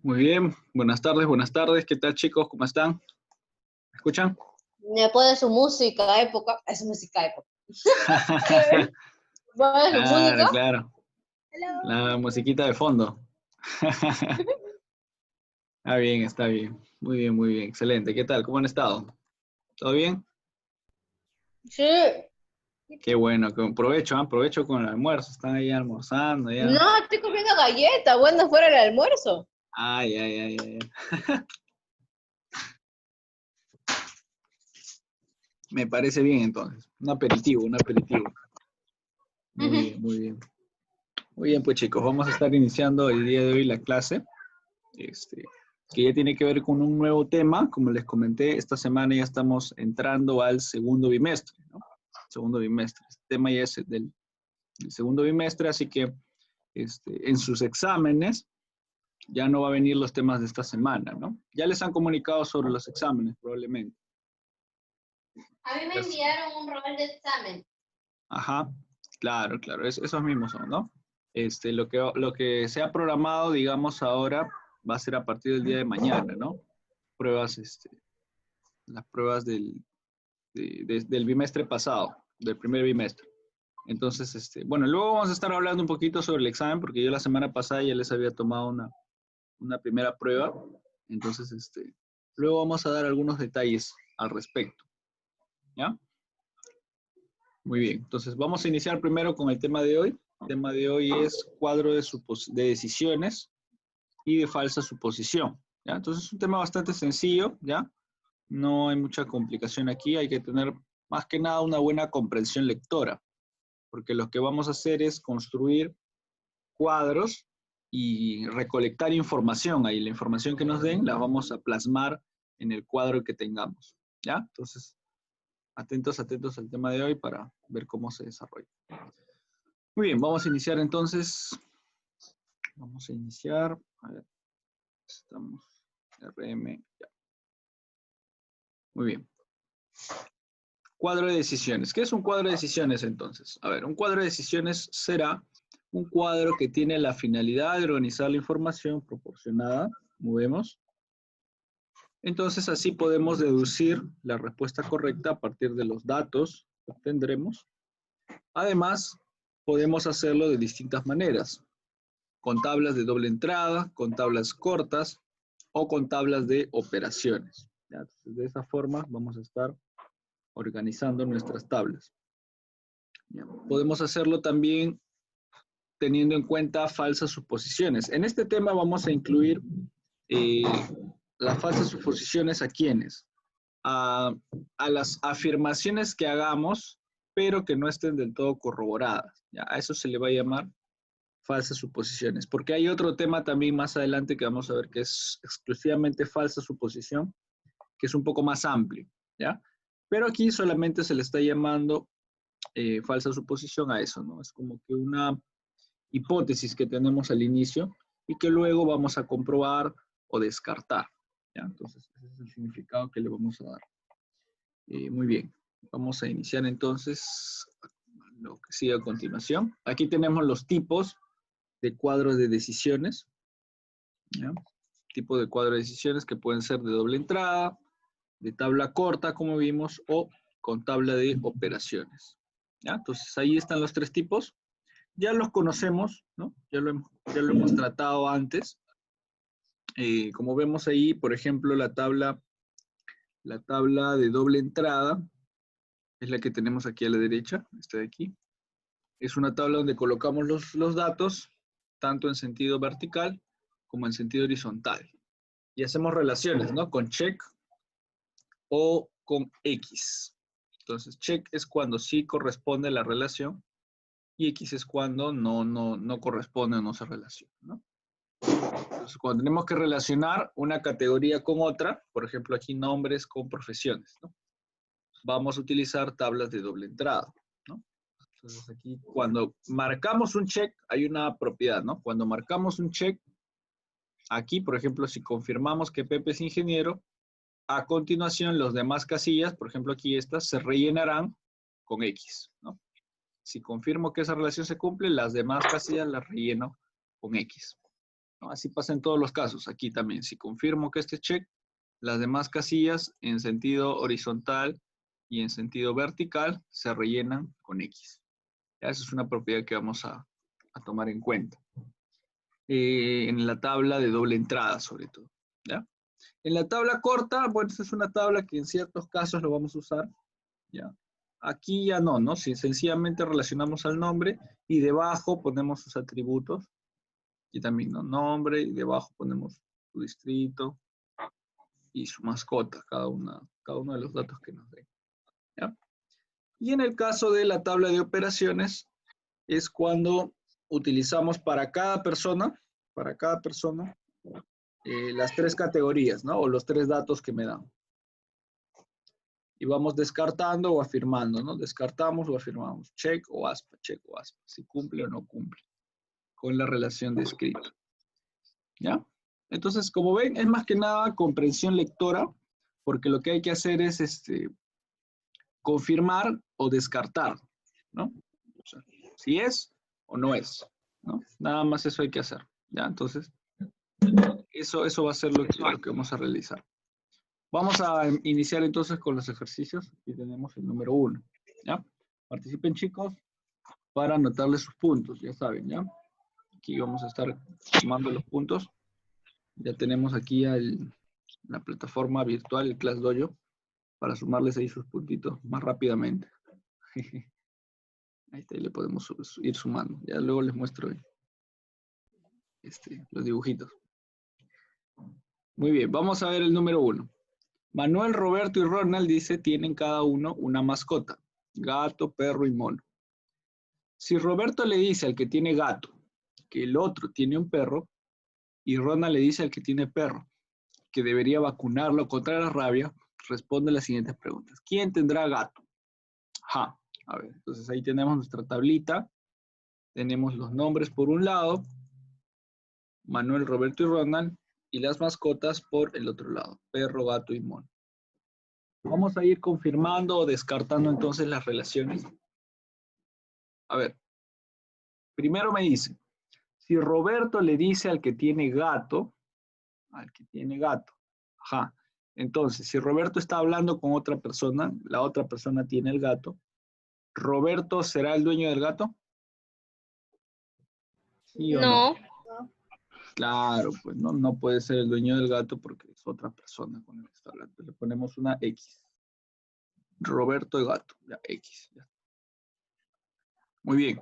Muy bien, buenas tardes, ¿qué tal chicos? ¿Cómo están? ¿Me escuchan? Después de su música época, es música época. Después de su Claro, música. claro, Hello. la musiquita de fondo. Está bien, muy bien, excelente. ¿Qué tal? ¿Cómo han estado? ¿Todo bien? Sí. Qué bueno, con provecho, ¿ah? Provecho con el almuerzo, están ahí almorzando ya. No, estoy comiendo galletas. Bueno, fuera el almuerzo. Ay. Me parece bien entonces. Un aperitivo. Muy Ujú. bien, muy bien. Muy bien, pues chicos, vamos a estar iniciando el día de hoy la clase. este, que ya tiene que ver con un nuevo tema. Como les comenté, esta semana ya estamos entrando al segundo bimestre, ¿no? Segundo bimestre. Este tema ya es del segundo bimestre, así que en sus exámenes ya no va a venir los temas de esta semana, ¿no? Ya les han comunicado sobre los exámenes, probablemente. A mí me Yes. enviaron un rol de examen. Ajá, claro, esos mismos son, ¿no? Lo que se ha programado, digamos, ahora va a ser a partir del día de mañana, ¿no? Pruebas, las pruebas del bimestre pasado, del primer bimestre. Entonces, bueno, luego vamos a estar hablando un poquito sobre el examen, porque yo la semana pasada ya les había tomado una primera prueba. Entonces, luego vamos a dar algunos detalles al respecto. ¿Ya? Muy bien. Entonces, vamos a iniciar primero con el tema de hoy. El tema de hoy es cuadro de decisiones y de falsa suposición. ¿Ya? Entonces, es un tema bastante sencillo, ¿ya? No hay mucha complicación aquí, hay que tener más que nada una buena comprensión lectora, porque lo que vamos a hacer es construir cuadros y recolectar información. Ahí la información que nos den la vamos a plasmar en el cuadro que tengamos. ¿Ya? Entonces, atentos al tema de hoy para ver cómo se desarrolla. Muy bien, vamos a iniciar entonces. Vamos a iniciar. A ver, estamos. RM, ya. Muy bien. Cuadro de decisiones. ¿Qué es un cuadro de decisiones entonces? A ver, un cuadro de decisiones será un cuadro que tiene la finalidad de organizar la información proporcionada, como vemos. Entonces así podemos deducir la respuesta correcta a partir de los datos que obtendremos. Además, podemos hacerlo de distintas maneras, con tablas de doble entrada, con tablas cortas o con tablas de operaciones. ¿Ya? Entonces, de esa forma vamos a estar organizando nuestras tablas. ¿Ya? Podemos hacerlo también teniendo en cuenta falsas suposiciones. En este tema vamos a incluir eh, las falsas suposiciones a quiénes, a las afirmaciones que hagamos, pero que no estén del todo corroboradas. ¿Ya? A eso se le va a llamar falsas suposiciones, porque hay otro tema también más adelante que vamos a ver que es exclusivamente falsa suposición, que es un poco más amplio, ¿ya? Pero aquí solamente se le está llamando falsa suposición a eso, ¿no? Es como que una hipótesis que tenemos al inicio y que luego vamos a comprobar o descartar, ¿ya? Entonces, ese es el significado que le vamos a dar. Muy bien, vamos a iniciar entonces lo que sigue a continuación. Aquí tenemos los tipos de cuadros de decisiones, ¿ya? Tipo de cuadro de decisiones que pueden ser de doble entrada, de tabla corta, como vimos, o con tabla de operaciones, ¿ya? Entonces ahí están los tres tipos. Ya los conocemos, ¿no? Ya lo hemos tratado antes. Como vemos ahí, por ejemplo, la tabla de doble entrada es la que tenemos aquí a la derecha, esta de aquí. Es una tabla donde colocamos los datos, tanto en sentido vertical como en sentido horizontal. Y hacemos relaciones, ¿no? Con check o con X. Entonces, check es cuando sí corresponde la relación y X es cuando no corresponde o no se relaciona, ¿no? Entonces, cuando tenemos que relacionar una categoría con otra, por ejemplo, aquí nombres con profesiones, ¿no? Vamos a utilizar tablas de doble entrada, ¿no? Entonces, aquí cuando marcamos un check, hay una propiedad, ¿no? Cuando marcamos un check, aquí, por ejemplo, si confirmamos que Pepe es ingeniero, a continuación los demás casillas, por ejemplo, aquí estas, se rellenarán con X, ¿no? Si confirmo que esa relación se cumple, las demás casillas las relleno con X. ¿no? Así pasa en todos los casos. Aquí también, si confirmo que este es check, las demás casillas en sentido horizontal y en sentido vertical se rellenan con X. ¿Ya? Esa es una propiedad que vamos a tomar en cuenta. En la tabla de doble entrada, sobre todo. ¿Ya? En la tabla corta, bueno, esta es una tabla que en ciertos casos lo vamos a usar. ¿Ya? Aquí ya no, ¿no? Si sencillamente relacionamos al nombre y debajo ponemos sus atributos. Y también, ¿no? Nombre y debajo ponemos su distrito y su mascota, cada uno de los datos que nos den. ¿Ya? Y en el caso de la tabla de operaciones, es cuando utilizamos para cada persona, las tres categorías, ¿no? O los tres datos que me dan. Y vamos descartando o afirmando, ¿no? Descartamos o afirmamos. Check o aspa, si cumple o no cumple con la relación descrita. ¿Ya? Entonces, como ven, es más que nada comprensión lectora, porque lo que hay que hacer es confirmar o descartar, ¿no? O sea, si es o no es, ¿no? Nada más eso hay que hacer, ¿ya? Entonces, eso va a ser lo que vamos a realizar. Vamos a iniciar entonces con los ejercicios. Aquí tenemos el número 1, ¿ya? Participen, chicos, para anotarles sus puntos, ya saben, ¿ya? Aquí vamos a estar sumando los puntos. Ya tenemos aquí la plataforma virtual, el ClassDojo, para sumarles ahí sus puntitos más rápidamente. Ahí está, y le podemos ir sumando. Ya luego les muestro los dibujitos. Muy bien, vamos a ver el número 1. Manuel, Roberto y Ronald, dice, tienen cada uno una mascota. Gato, perro y mono. Si Roberto le dice al que tiene gato que el otro tiene un perro, y Ronald le dice al que tiene perro que debería vacunarlo contra la rabia, responde las siguientes preguntas. ¿Quién tendrá gato? Ajá. A ver, entonces ahí tenemos nuestra tablita. Tenemos los nombres por un lado, Manuel, Roberto y Ronald, y las mascotas por el otro lado, perro, gato y mono. Vamos a ir confirmando o descartando entonces las relaciones. A ver, primero me dice, si Roberto le dice al que tiene gato, ajá, entonces si Roberto está hablando con otra persona, la otra persona tiene el gato, ¿Roberto será el dueño del gato? ¿Sí o no? No. Claro, pues no puede ser el dueño del gato porque es otra persona con la que está hablando. Le ponemos una X. Roberto el gato, ya X. Ya. Muy bien.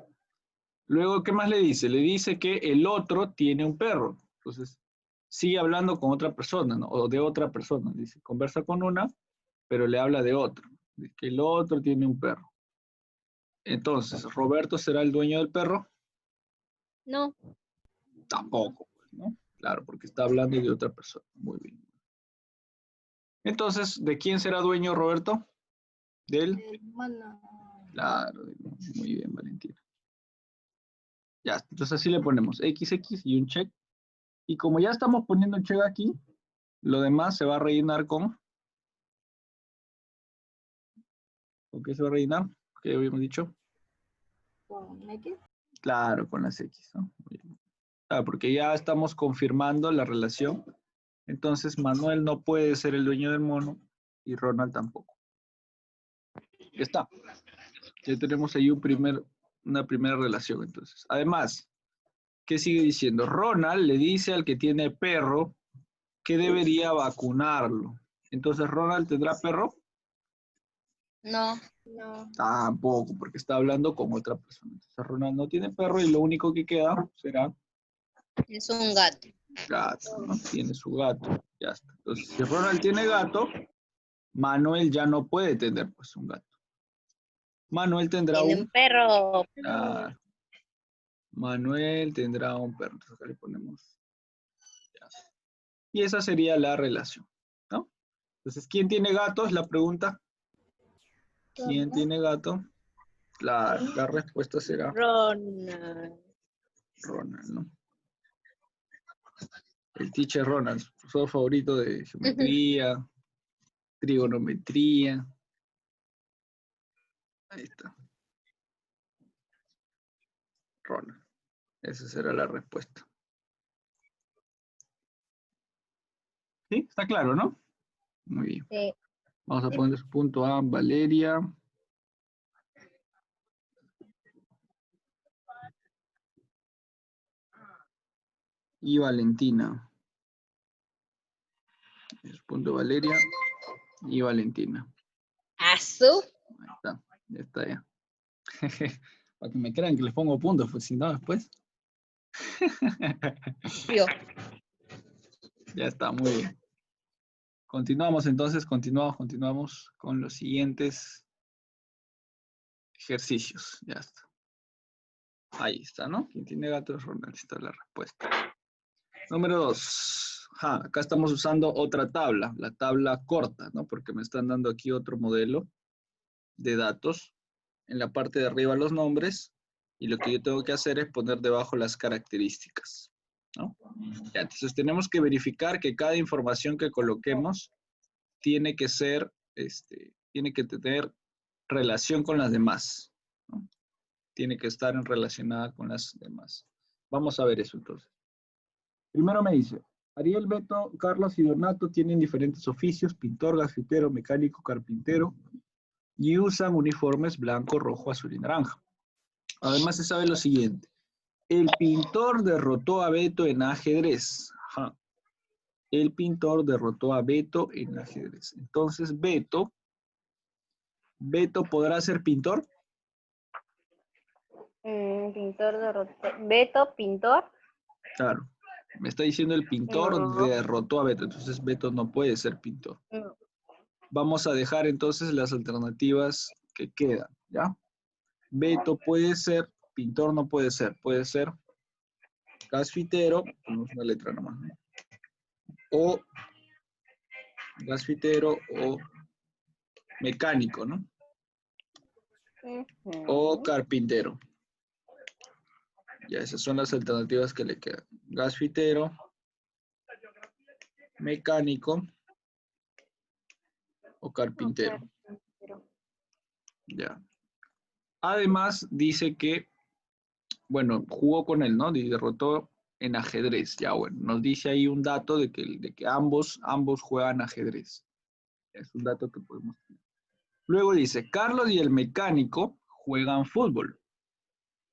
Luego, ¿qué más le dice? Le dice que el otro tiene un perro. Entonces, sigue hablando con otra persona, ¿no? O de otra persona. Dice, conversa con una, pero le habla de otro. Dice que el otro tiene un perro. Entonces, ¿Roberto será el dueño del perro? No. Tampoco, pues, ¿no? Claro, porque está hablando de otra persona. Muy bien. Entonces, ¿de quién será dueño Roberto? Del. Claro, muy bien, Valentina. Ya, entonces así le ponemos XX y un check. Y como ya estamos poniendo un check aquí, lo demás se va a rellenar ¿con qué se va a rellenar? ¿Qué habíamos dicho? ¿Con X? Claro, con las X, ¿no? Muy bien. Ah, porque ya estamos confirmando la relación. Entonces Manuel no puede ser el dueño del mono y Ronald tampoco. Ya está. Ya tenemos ahí una primera relación entonces. Además, ¿qué sigue diciendo? Ronald le dice al que tiene perro que debería vacunarlo. Entonces, ¿Ronald tendrá perro? No. No. Tampoco, porque está hablando con otra persona. Entonces, Ronald no tiene perro y lo único que queda será Es un gato. gato, ¿no? Tiene su gato. Ya está. Entonces, si Ronald tiene gato, Manuel ya no puede tener pues un gato. Manuel tendrá Tiene un perro. ah, Manuel tendrá un perro. Entonces, acá le ponemos. Ya está. Y esa sería la relación, ¿no? Entonces, ¿quién tiene gato? Es la pregunta. ¿Quién tiene gato? La respuesta será Ronald. Ronald, ¿no? El teacher Ronald, su profesor favorito de geometría, trigonometría. Ahí está. Ronald. Esa será la respuesta. ¿Sí? ¿Está claro, no? Muy bien. Sí. Vamos a poner su punto a Valeria. Y Valentina. Su punto Valeria y Valentina. Azul. Ahí está, ya está ya. Para que me crean que les pongo puntos, pues si no, después. Yo. Ya está, muy bien. Continuamos entonces, continuamos con los siguientes ejercicios. Ya está. Ahí está, ¿no? ¿Quién tiene gatos? Ronald, está la respuesta. Número 2. Acá estamos usando otra tabla, la tabla corta, ¿no? Porque me están dando aquí otro modelo de datos. En la parte de arriba los nombres y lo que yo tengo que hacer es poner debajo las características, ¿no? Ya, entonces tenemos que verificar que cada información que coloquemos tiene que ser, tiene que tener relación con las demás, ¿no? Tiene que estar relacionada con las demás. Vamos a ver eso entonces. Primero me dice, Ariel, Beto, Carlos y Donato tienen diferentes oficios, pintor, grafitero, mecánico, carpintero, y usan uniformes blanco, rojo, azul y naranja. Además se sabe lo siguiente. El pintor derrotó a Beto en ajedrez. Ajá. El pintor derrotó a Beto en ajedrez. Entonces, Beto podrá ser pintor. Pintor derrotó. Beto, pintor. Claro. Me está diciendo el pintor No. derrotó a Beto. Entonces, Beto no puede ser pintor. No. Vamos a dejar entonces las alternativas que quedan, ¿ya? Beto puede ser, pintor no puede ser. Puede ser gasfitero, ponemos una letra nomás, ¿no? O gasfitero o mecánico, ¿no? O carpintero. Ya, esas son las alternativas que le quedan. Gasfitero, mecánico o carpintero. Ya. Además, dice que, bueno, jugó con él, ¿no? Y derrotó en ajedrez. Ya, bueno, nos dice ahí un dato de que ambos juegan ajedrez. Es un dato que podemos tener. Luego dice, Carlos y el mecánico juegan fútbol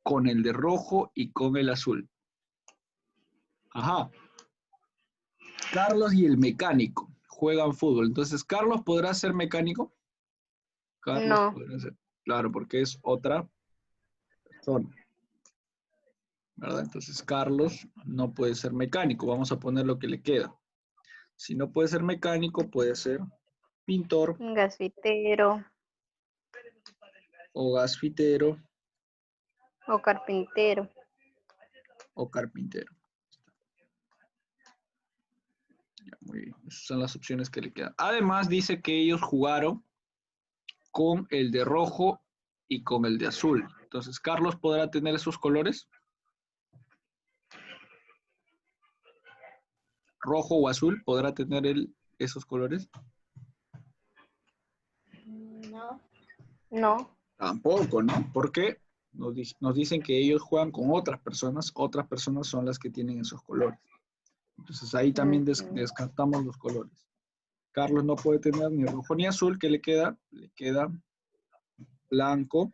con el de rojo y con el azul. Ajá. Carlos y el mecánico juegan fútbol. Entonces, ¿Carlos podrá ser mecánico? Carlos No. podrá ser. Claro, porque es otra persona, ¿verdad? Entonces, Carlos no puede ser mecánico. Vamos a poner lo que le queda. Si no puede ser mecánico, puede ser pintor Gasfitero o gasfitero o carpintero. o carpintero. Ya, muy bien. Esas son las opciones que le quedan. Además, dice que ellos jugaron con el de rojo y con el de azul. Entonces, ¿Carlos podrá tener esos colores? ¿Rojo o azul? ¿Podrá tener esos colores? No. No. Tampoco, ¿no? Porque nos dicen que ellos juegan con otras personas son las que tienen esos colores. Entonces ahí también descartamos los colores. Carlos no puede tener ni rojo ni azul, ¿qué le queda? Le queda blanco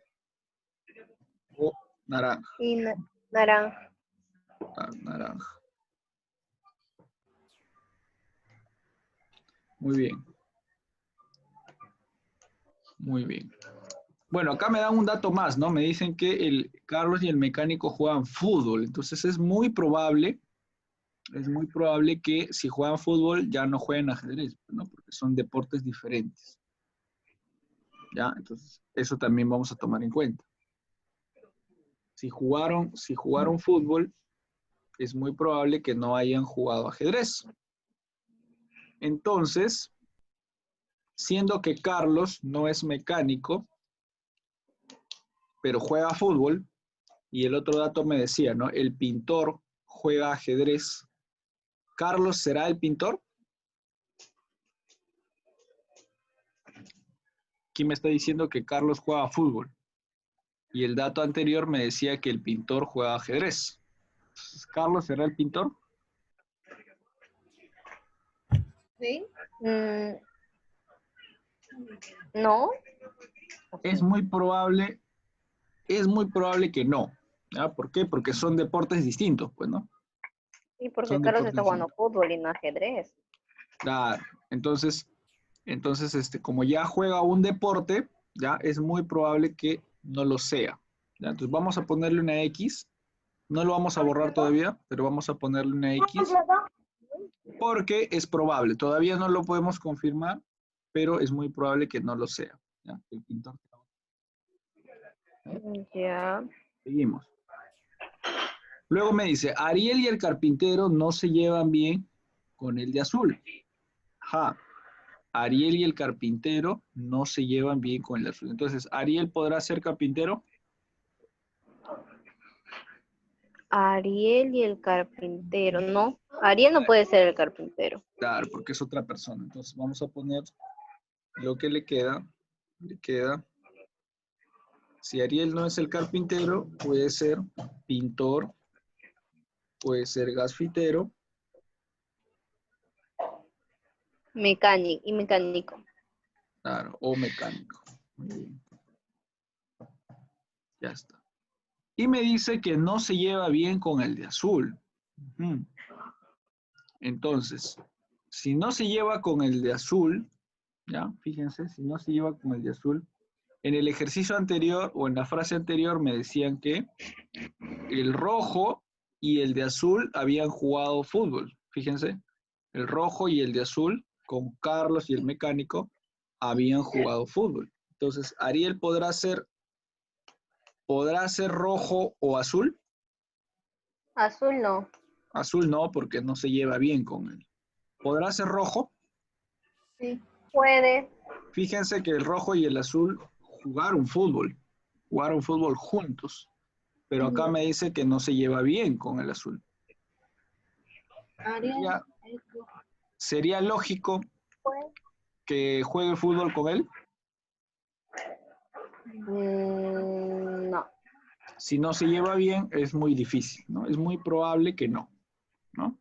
o naranja. Y naranja. Naranja. Muy bien. Muy bien. Bueno, acá me dan un dato más, ¿no? Me dicen que el Carlos y el mecánico juegan fútbol. Entonces es muy probable que si juegan fútbol ya no jueguen ajedrez, ¿no? Porque son deportes diferentes. ¿Ya? Entonces, eso también vamos a tomar en cuenta. Si jugaron fútbol, es muy probable que no hayan jugado ajedrez. Entonces, siendo que Carlos no es mecánico, pero juega fútbol, y el otro dato me decía, ¿no? El pintor juega ajedrez. ¿Carlos será el pintor? ¿Quién me está diciendo que Carlos juega fútbol? Y el dato anterior me decía que el pintor juega ajedrez. Entonces, ¿Carlos será el pintor? Sí. No. Es muy probable que no. ¿Ya? ¿Por qué? Porque son deportes distintos, pues, ¿no? Sí, porque Son Carlos deportes está jugando distintos. fútbol y no ajedrez. Claro. Entonces, como ya juega un deporte, ya es muy probable que no lo sea. ¿Ya? Entonces vamos a ponerle una X. No lo vamos a borrar todavía, pero vamos a ponerle una X porque es probable. Todavía no lo podemos confirmar, pero es muy probable que no lo sea. ¿Ya? El pintor. Ya. Seguimos. Luego me dice, Ariel y el carpintero no se llevan bien con el de azul. Ajá. Ariel y el carpintero no se llevan bien con el de azul. Entonces, ¿Ariel podrá ser carpintero? Ariel y el carpintero. No, Ariel no puede ser el carpintero. Claro, porque es otra persona. Entonces, vamos a poner lo que le queda. Le queda. Si Ariel no es el carpintero, puede ser pintor, puede ser gasfitero. Mecánico. Claro, o mecánico. Muy bien. Ya está. Y me dice que no se lleva bien con el de azul. Ujú. Entonces, si no se lleva con el de azul, ya, fíjense, si no se lleva con el de azul, en el ejercicio anterior o en la frase anterior me decían que el rojo y el de azul habían jugado fútbol. Fíjense, el rojo y el de azul, con Carlos y el mecánico, habían jugado fútbol. Entonces, Ariel podrá ser rojo o azul. Azul no. Azul no, porque no se lleva bien con él. ¿Podrá ser rojo? Sí. Puede. Fíjense que el rojo y el azul jugaron fútbol juntos, pero acá me dice que no se lleva bien con el azul. Ariel. ¿Sería lógico que juegue fútbol con él? No. Si no se lleva bien, es muy difícil, ¿no? Es muy probable que no, ¿no?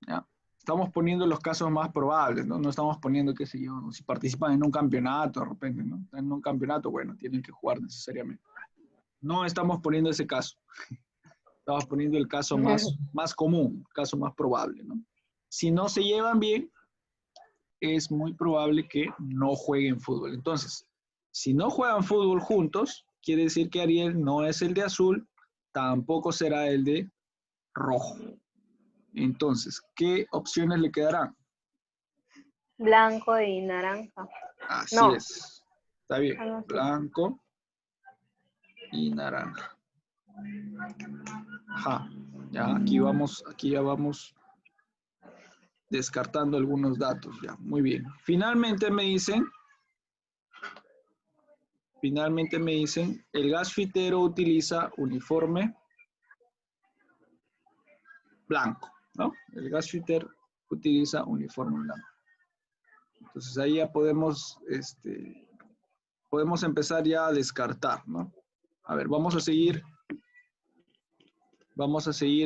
¿Ya? Estamos poniendo los casos más probables, ¿no? No estamos poniendo, qué sé yo, si participan en un campeonato de repente, ¿no? En un campeonato, bueno, tienen que jugar necesariamente. No estamos poniendo ese caso. Estamos poniendo el caso más común, el caso más probable, ¿no? Si no se llevan bien, es muy probable que no jueguen fútbol. Entonces, si no juegan fútbol juntos, quiere decir que Ariel no es el de azul, tampoco será el de rojo. Entonces, ¿qué opciones le quedarán? Blanco y naranja. Así No. es. Está bien. No sé. Blanco y naranja. Ajá. Ya, aquí ya vamos descartando algunos datos. Ya, muy bien. Finalmente me dicen, el gasfitero utiliza uniforme blanco, ¿no? El gasfitter utiliza uniforme blanco. Entonces ahí ya podemos empezar ya a descartar, ¿no? A ver, vamos a seguir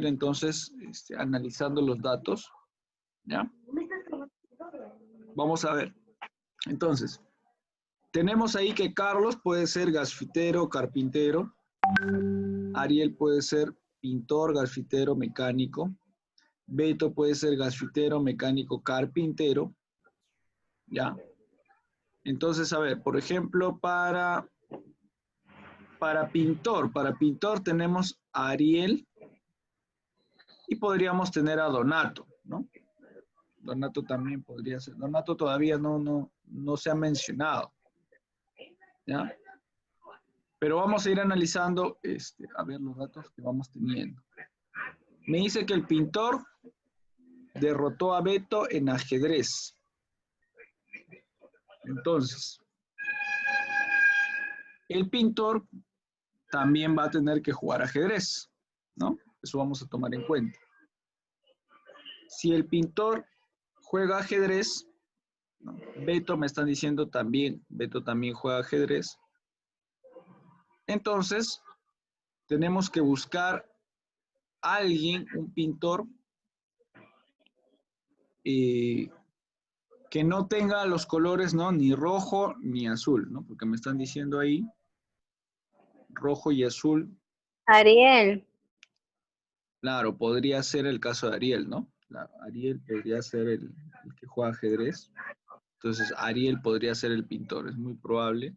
entonces analizando los datos, ¿ya? Vamos a ver. Entonces, tenemos ahí que Carlos puede ser gasfitero, carpintero, Ariel puede ser pintor, gasfitero, mecánico, Beto puede ser gasfitero, mecánico, carpintero, ¿ya? Entonces, a ver, por ejemplo, para pintor tenemos a Ariel y podríamos tener a Donato, ¿no? Donato también podría ser. Donato todavía no se ha mencionado, ¿ya? Pero vamos a ir analizando, a ver los datos que vamos teniendo. Me dice que el pintor derrotó a Beto en ajedrez. Entonces, el pintor también va a tener que jugar ajedrez, ¿no? Eso vamos a tomar en cuenta. Si el pintor juega ajedrez, ¿no? Beto me están diciendo también, Beto también juega ajedrez. Entonces, tenemos que buscar a alguien, un pintor, que no tenga los colores, ¿no? Ni rojo ni azul, ¿no? Porque me están diciendo ahí rojo y azul. Ariel. Claro, podría ser el caso de Ariel, ¿no? Claro, Ariel podría ser el que juega ajedrez. Entonces, Ariel podría ser el pintor, es muy probable.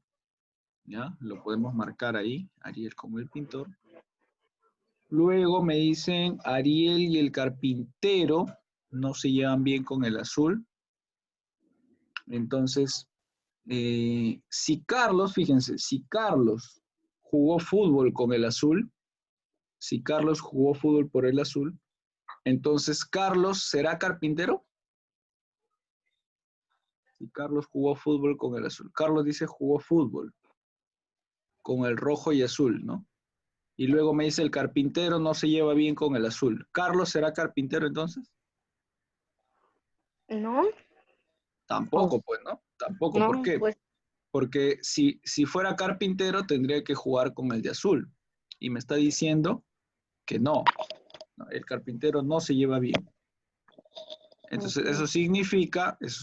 ¿Ya? Lo podemos marcar ahí, Ariel como el pintor. Luego me dicen Ariel y el carpintero no se llevan bien con el azul. Entonces, si Carlos, fíjense, si Carlos jugó fútbol con el azul, si Carlos jugó fútbol por el azul, entonces Carlos será carpintero. Si Carlos jugó fútbol con el azul. Carlos dice jugó fútbol con el rojo y azul, ¿no? Y luego me dice el carpintero no se lleva bien con el azul. ¿Carlos será carpintero entonces? ¿No? Tampoco, pues, ¿no? Tampoco. ¿Por No, qué? pues Porque si fuera carpintero tendría que jugar con el de azul. Y me está diciendo que no. No, el carpintero no se lleva bien. Entonces, ok. eso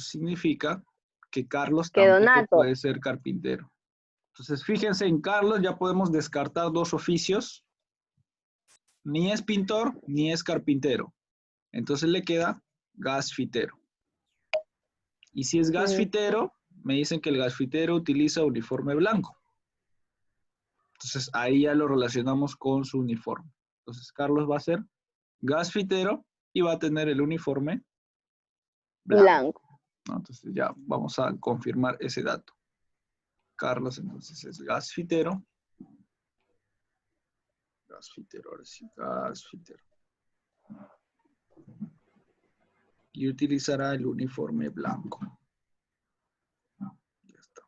significa que Carlos Que tampoco Donato. puede ser carpintero. Entonces, fíjense, en Carlos ya podemos descartar dos oficios. Ni es pintor, ni es carpintero. Entonces le queda gasfitero. Y si es Mm, gasfitero, me dicen que el gasfitero utiliza uniforme blanco. Entonces ahí ya lo relacionamos con su uniforme. Entonces Carlos va a ser gasfitero y va a tener el uniforme blanco, blanco. ¿no? Entonces ya vamos a confirmar ese dato. Carlos entonces es gasfitero. Gasfitero, ahora sí, gasfitero. Y utilizará el uniforme blanco. Ya está.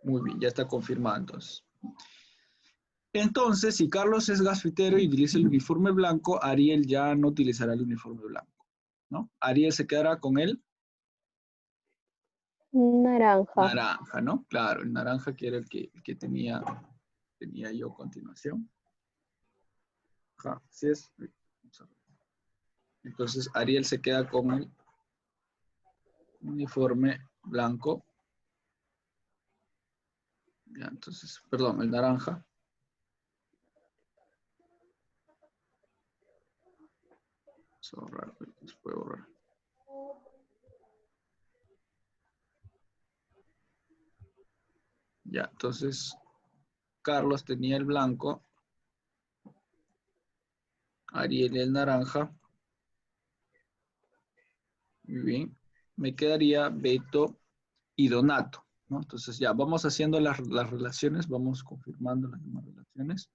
Muy bien, ya está confirmado entonces. Entonces, si Carlos es gasfitero y utiliza el uniforme blanco, Ariel ya no utilizará el uniforme blanco, ¿no? Ariel se quedará con el Naranja. naranja, ¿no? Claro, el naranja que era el que tenía yo a continuación. Ajá, así es. Entonces, Ariel se queda con el uniforme blanco. Ya, entonces, perdón, el naranja. Vamos a borrar, se puede borrar. Ya, entonces, Carlos tenía el blanco, Ariel el naranja. Muy bien. Me quedaría Beto y Donato, ¿no? Entonces ya vamos haciendo las relaciones, vamos confirmando las demás relaciones.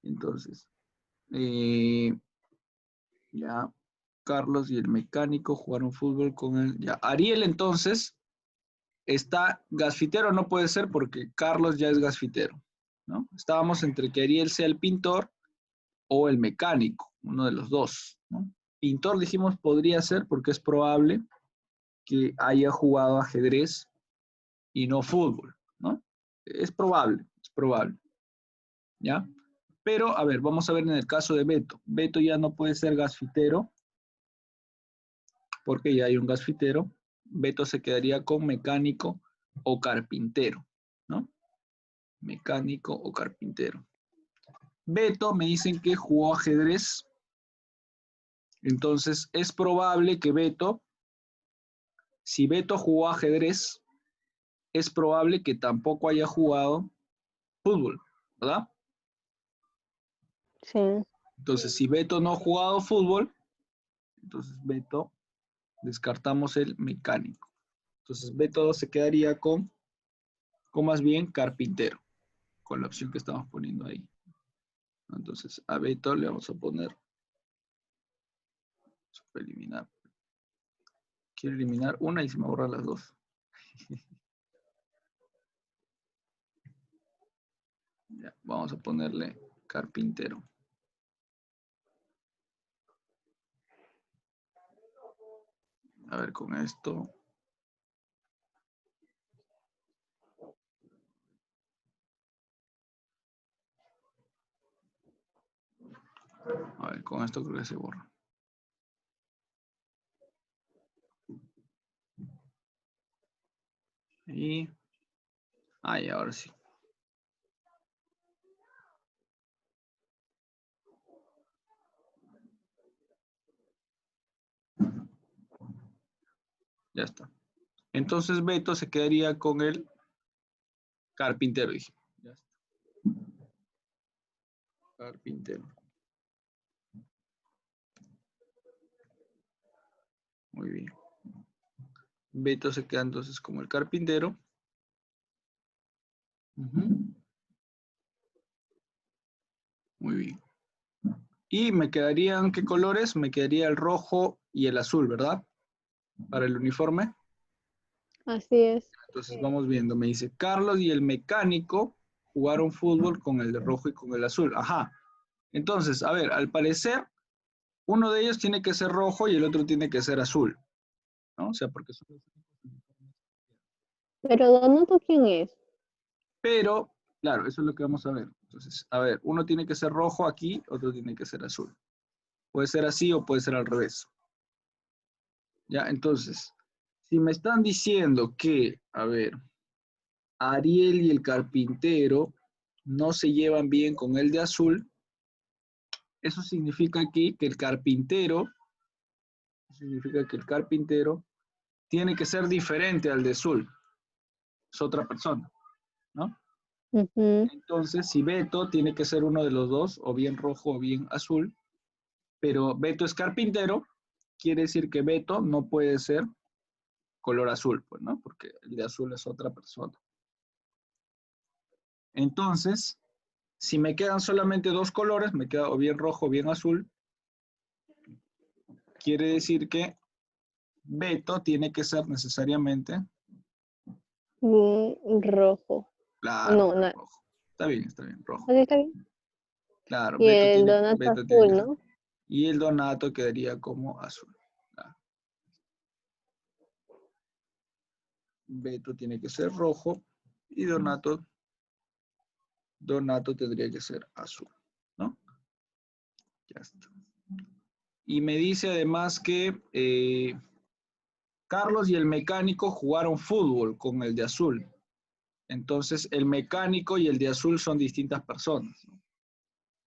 Entonces, ya Carlos y el mecánico jugaron fútbol con él. Ya, Ariel entonces está gasfitero, no puede ser porque Carlos ya es gasfitero, ¿no? Estábamos entre que Ariel sea el pintor o el mecánico, uno de los dos, ¿no? Pintor dijimos podría ser porque es probable que haya jugado ajedrez y no fútbol, ¿no? Es probable, ¿ya? Pero, a ver, vamos a ver en el caso de Beto. Beto ya no puede ser gasfitero, porque ya hay un gasfitero. Beto se quedaría con mecánico o carpintero, ¿no? Mecánico o carpintero. Beto me dicen que jugó ajedrez, entonces es probable que Beto, si Beto jugó ajedrez, es probable que tampoco haya jugado fútbol, ¿verdad? Sí. Entonces, si Beto no ha jugado fútbol, entonces Beto, descartamos el mecánico. Entonces Beto se quedaría con más bien carpintero, con la opción que estamos poniendo ahí. Entonces a Beto le vamos a poner, vamos a eliminar. Quiero eliminar una y se me borran las dos. Ya, vamos a ponerle carpintero. A ver, con esto. A ver, con esto creo que se borra. Y, ahí, ahora sí. Ya está. Entonces Beto se quedaría con el carpintero, dije. Ya está. Carpintero. Muy bien. Beto se queda entonces como el carpintero. Muy bien. Y me quedarían, ¿qué colores? Me quedaría el rojo y el azul, ¿verdad? Para el uniforme. Así es. Entonces vamos viendo. Me dice, Carlos y el mecánico jugaron fútbol con el de rojo y con el azul. Ajá. Entonces, a ver, al parecer, uno de ellos tiene que ser rojo y el otro tiene que ser azul, ¿no? O sea, porque son los únicos uniformes. Pero Donato, ¿quién es? Pero, claro, eso es lo que vamos a ver. Entonces, a ver, uno tiene que ser rojo aquí, otro tiene que ser azul. Puede ser así o puede ser al revés. Ya, entonces, si me están diciendo que, a ver, Ariel y el carpintero no se llevan bien con el de azul, eso significa aquí que el carpintero tiene que ser diferente al de azul. Es otra persona, ¿no? Ujú. Entonces, si Beto tiene que ser uno de los dos, o bien rojo o bien azul, pero Beto es carpintero, quiere decir que Beto no puede ser color azul, pues, ¿no? Porque el de azul es otra persona. Entonces, si me quedan solamente dos colores, me queda o bien rojo o bien azul, quiere decir que Beto tiene que ser necesariamente, Rojo. claro, No, no. rojo. Está bien, rojo. ¿Así está bien? Claro, Y el Donato Beto tiene que azul, ser. ¿no? Y el Donato quedaría como azul. Claro. Beto tiene que ser rojo y Donato tendría que ser azul, ¿no? Ya está. Y me dice además que Carlos y el mecánico jugaron fútbol con el de azul. Entonces, el mecánico y el de azul son distintas personas, ¿no?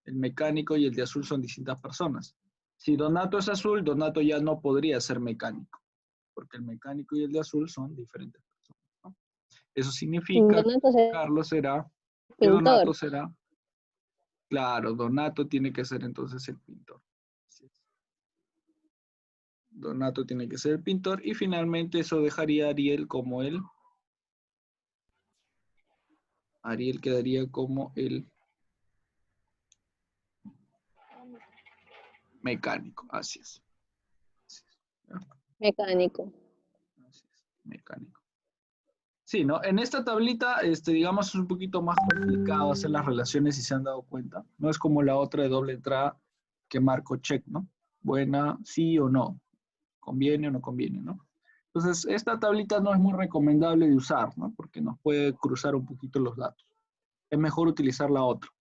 El mecánico y el de azul son distintas personas. Si Donato es azul, Donato ya no podría ser mecánico, porque el mecánico y el de azul son diferentes personas, ¿no? Eso significa Donato que es Carlos será, que Donato pintor. será, claro, Donato tiene que ser entonces el pintor. Donato tiene que ser el pintor y finalmente eso dejaría a Ariel como el, Ariel quedaría como el mecánico, así es. ¿Ya? Mecánico. Así es, mecánico. Sí, ¿no? En esta tablita, digamos, es un poquito más complicado hacer las relaciones si se han dado cuenta. No es como la otra de doble entrada que marco check, ¿no? Buena, sí o no. Conviene o no conviene, ¿no? Entonces, esta tablita no es muy recomendable de usar, ¿no? Porque nos puede cruzar un poquito los datos. Es mejor utilizar la otra.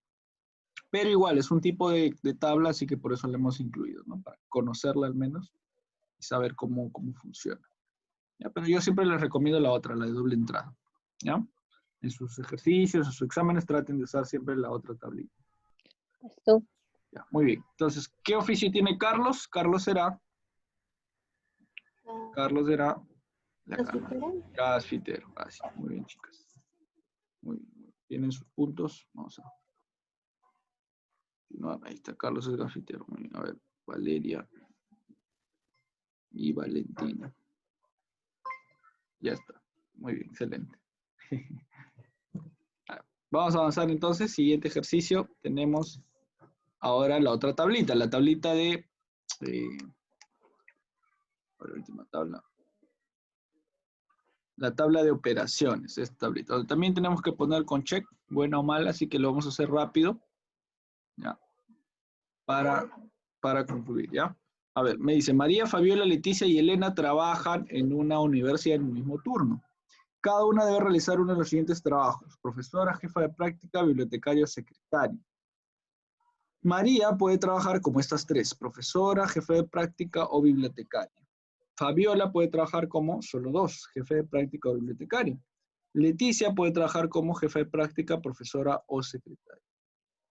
Pero igual, es un tipo de tabla, así que por eso la hemos incluido, ¿no? Para conocerla al menos y saber cómo funciona. ¿Ya? Pero yo siempre les recomiendo la otra, la de doble entrada. ¿Ya? En sus ejercicios, en sus exámenes, traten de usar siempre la otra tablita. Esto. Ya, muy bien. Entonces, ¿qué oficio tiene Carlos? Carlos será la gasfitero. Así, muy bien, chicas. Muy bien. ¿Tienen sus puntos? Vamos a... No, ahí está, Carlos es gasfitero. Muy bien. A ver, Valeria y Valentina. Ya está. Muy bien, excelente. Vamos a avanzar entonces. Siguiente ejercicio. Tenemos ahora la otra tablita. La tablita de... la última tabla. La tabla de operaciones. Esta tablita. También tenemos que poner con check, buena o mala, así que lo vamos a hacer rápido. ¿Ya? Para concluir, ¿ya? A ver, me dice, María, Fabiola, Leticia y Elena trabajan en una universidad en el mismo turno. Cada una debe realizar uno de los siguientes trabajos: profesora, jefa de práctica, bibliotecario, secretario. María puede trabajar como estas tres: profesora, jefe de práctica o bibliotecario. Fabiola puede trabajar como solo dos: jefe de práctica o bibliotecario. Leticia puede trabajar como jefa de práctica, profesora o secretaria.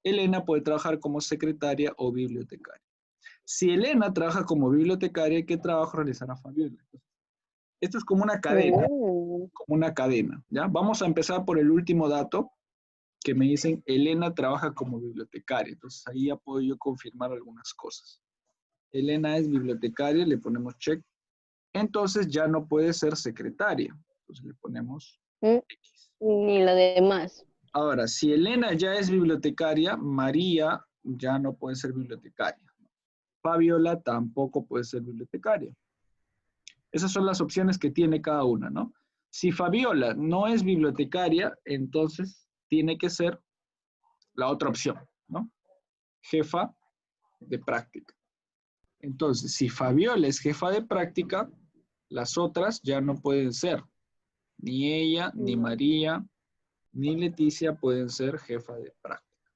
Elena puede trabajar como secretaria o bibliotecaria. Si Elena trabaja como bibliotecaria, ¿qué trabajo realizará Fabiola? Esto es como una cadena, ¿ya? Vamos a empezar por el último dato, que me dicen Elena trabaja como bibliotecaria. Entonces ahí ya puedo yo confirmar algunas cosas. Elena es bibliotecaria, le ponemos check. Entonces ya no puede ser secretaria. Entonces le ponemos X. Ni lo demás. Ahora, si Elena ya es bibliotecaria, María ya no puede ser bibliotecaria. Fabiola tampoco puede ser bibliotecaria. Esas son las opciones que tiene cada una, ¿no? Si Fabiola no es bibliotecaria, entonces tiene que ser la otra opción, ¿no? Jefa de práctica. Entonces, si Fabiola es jefa de práctica, las otras ya no pueden ser. Ni ella, ni María, ni Leticia pueden ser jefa de práctica.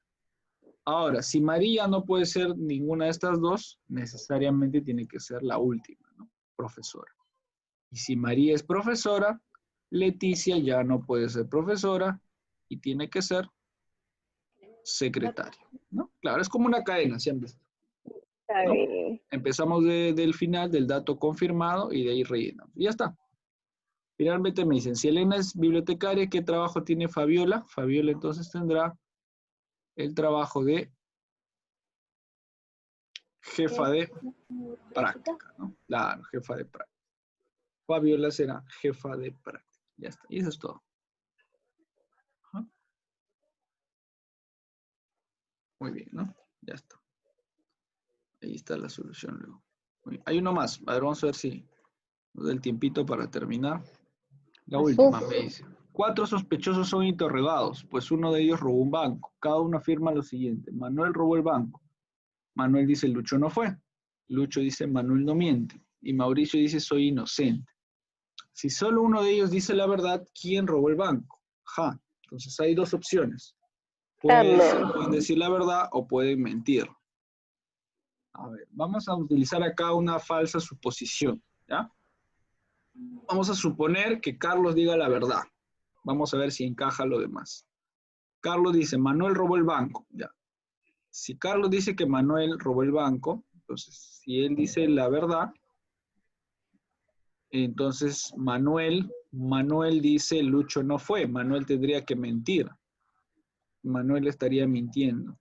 Ahora, si María no puede ser ninguna de estas dos, necesariamente tiene que ser la última, ¿no? Profesora. Y si María es profesora, Leticia ya no puede ser profesora y tiene que ser secretaria, ¿no? Claro, es como una cadena, ¿sí han visto? Está ¿No? bien. Empezamos del final, del dato confirmado, y de ahí rellenamos. Y ya está. Finalmente me dicen, si Elena es bibliotecaria, ¿qué trabajo tiene Fabiola? Fabiola entonces tendrá el trabajo de jefa de práctica, ¿no? Claro, jefa de práctica. Fabiola será jefa de práctica. Ya está. Y eso es todo. Ajá. Muy bien, ¿no? Ya está. Ahí está la solución luego. Muy bien. Hay uno más. A ver, vamos a ver si nos da el tiempito para terminar. La última me dice. 4 sospechosos son interrogados, pues uno de ellos robó un banco. Cada uno afirma lo siguiente. Manuel robó el banco. Manuel dice, Lucho no fue. Lucho dice, Manuel no miente. Y Mauricio dice, soy inocente. Si solo uno de ellos dice la verdad, ¿quién robó el banco? Ajá. Entonces hay dos opciones. Pueden Carlos. decir la verdad o pueden mentir. A ver, vamos a utilizar acá una falsa suposición, ¿ya? Vamos a suponer que Carlos diga la verdad. Vamos a ver si encaja lo demás. Carlos dice, Manuel robó el banco. Ya. Si Carlos dice que Manuel robó el banco, entonces si él dice la verdad, entonces Manuel dice Lucho no fue. Manuel tendría que mentir. Manuel estaría mintiendo,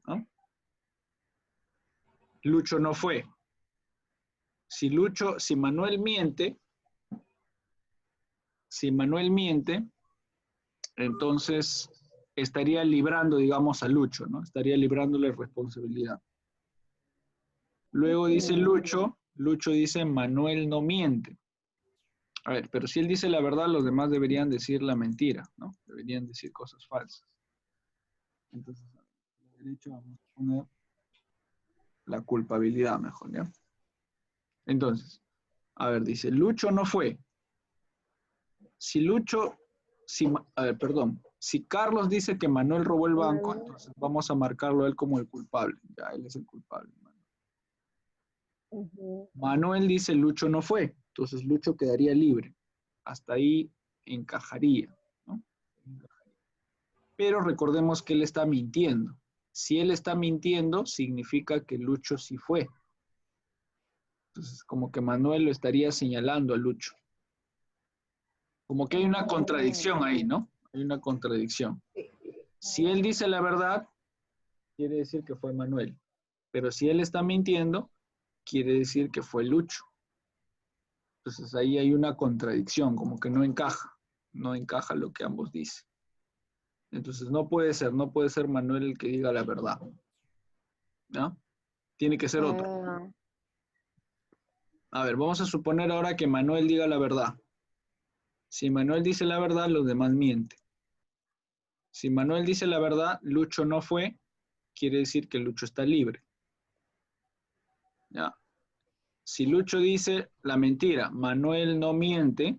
¿no? Lucho no fue. Si Manuel miente, entonces estaría librando, digamos, a Lucho, ¿no? Estaría librándole responsabilidad. Luego dice Lucho dice Manuel no miente. A ver, pero si él dice la verdad, los demás deberían decir la mentira, ¿no? Deberían decir cosas falsas. Entonces, a la derecha vamos a poner la culpabilidad mejor, ¿ya? Entonces, a ver, dice, Lucho no fue. Si Carlos dice que Manuel robó el banco, entonces vamos a marcarlo a él como el culpable. Ya, él es el culpable. Manuel dice Lucho no fue, entonces Lucho quedaría libre. Hasta ahí encajaría, ¿no? Pero recordemos que él está mintiendo. Si él está mintiendo, significa que Lucho sí fue. Entonces, como que Manuel lo estaría señalando a Lucho. Como que hay una contradicción ahí, ¿no? Hay una contradicción. Si él dice la verdad, quiere decir que fue Manuel. Pero si él está mintiendo, quiere decir que fue Lucho. Entonces ahí hay una contradicción, como que no encaja lo que ambos dicen. Entonces no puede ser Manuel el que diga la verdad, ¿no? Tiene que ser otro. A ver, vamos a suponer ahora que Manuel diga la verdad. Si Manuel dice la verdad, los demás mienten. Si Manuel dice la verdad, Lucho no fue, quiere decir que Lucho está libre. ¿Ya? Si Lucho dice la mentira, Manuel no miente,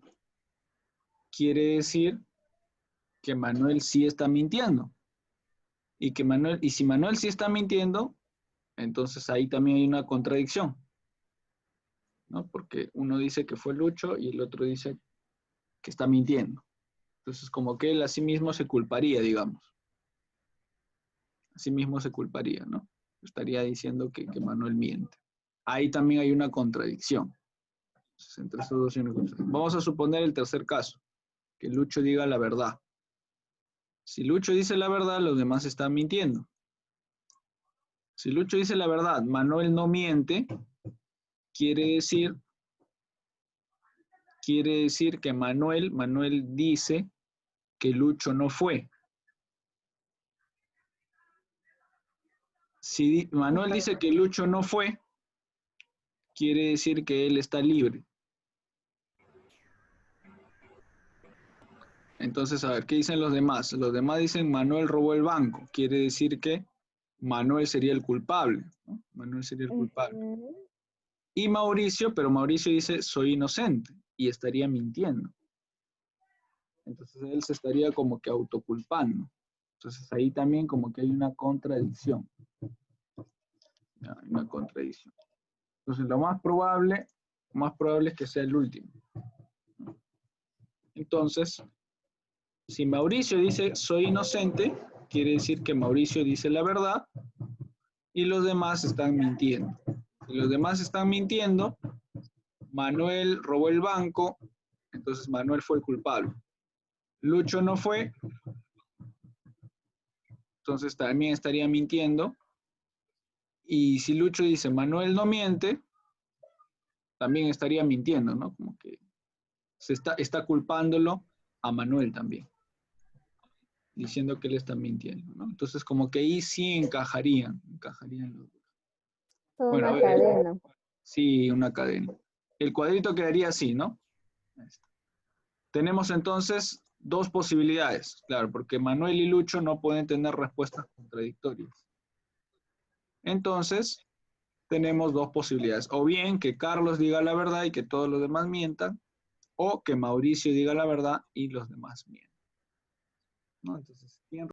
quiere decir que Manuel sí está mintiendo. Y si Manuel sí está mintiendo, entonces ahí también hay una contradicción, ¿no? Porque uno dice que fue Lucho y el otro dice que está mintiendo. Entonces, como que él a sí mismo se culparía, digamos. A sí mismo se culparía, ¿no? Estaría diciendo que Manuel miente. Ahí también hay una contradicción. Entonces, entre esos dos hay una contradicción. Vamos a suponer el tercer caso, que Lucho diga la verdad. Si Lucho dice la verdad, los demás están mintiendo. Si Lucho dice la verdad, Manuel no miente, quiere decir que Manuel dice que Lucho no fue. Si Manuel dice que Lucho no fue, quiere decir que él está libre. Entonces, a ver, ¿qué dicen los demás? Los demás dicen Manuel robó el banco. Quiere decir que Manuel sería el culpable, ¿no? Manuel sería el culpable. Ujú. Y Mauricio, pero Mauricio dice soy inocente y estaría mintiendo. Entonces él se estaría como que autoculpando. Entonces ahí también como que hay una contradicción. Ya, hay una contradicción. Entonces lo más probable es que sea el último. Entonces, si Mauricio dice soy inocente, quiere decir que Mauricio dice la verdad y los demás están mintiendo. Si los demás están mintiendo, Manuel robó el banco, entonces Manuel fue el culpable. Lucho no fue, entonces también estaría mintiendo. Y si Lucho dice Manuel no miente, también estaría mintiendo, ¿no? Como que está culpándolo a Manuel también, diciendo que él está mintiendo, ¿no? Entonces como que ahí sí encajarían los dos. Toda Bueno, a una ver, cadena. sí, una cadena. El cuadrito quedaría así, ¿no? Ahí está. Tenemos entonces dos posibilidades, claro, porque Manuel y Lucho no pueden tener respuestas contradictorias. Entonces, tenemos dos posibilidades. O bien que Carlos diga la verdad y que todos los demás mientan, o que Mauricio diga la verdad y los demás mientan, ¿no? Entonces, ¿quién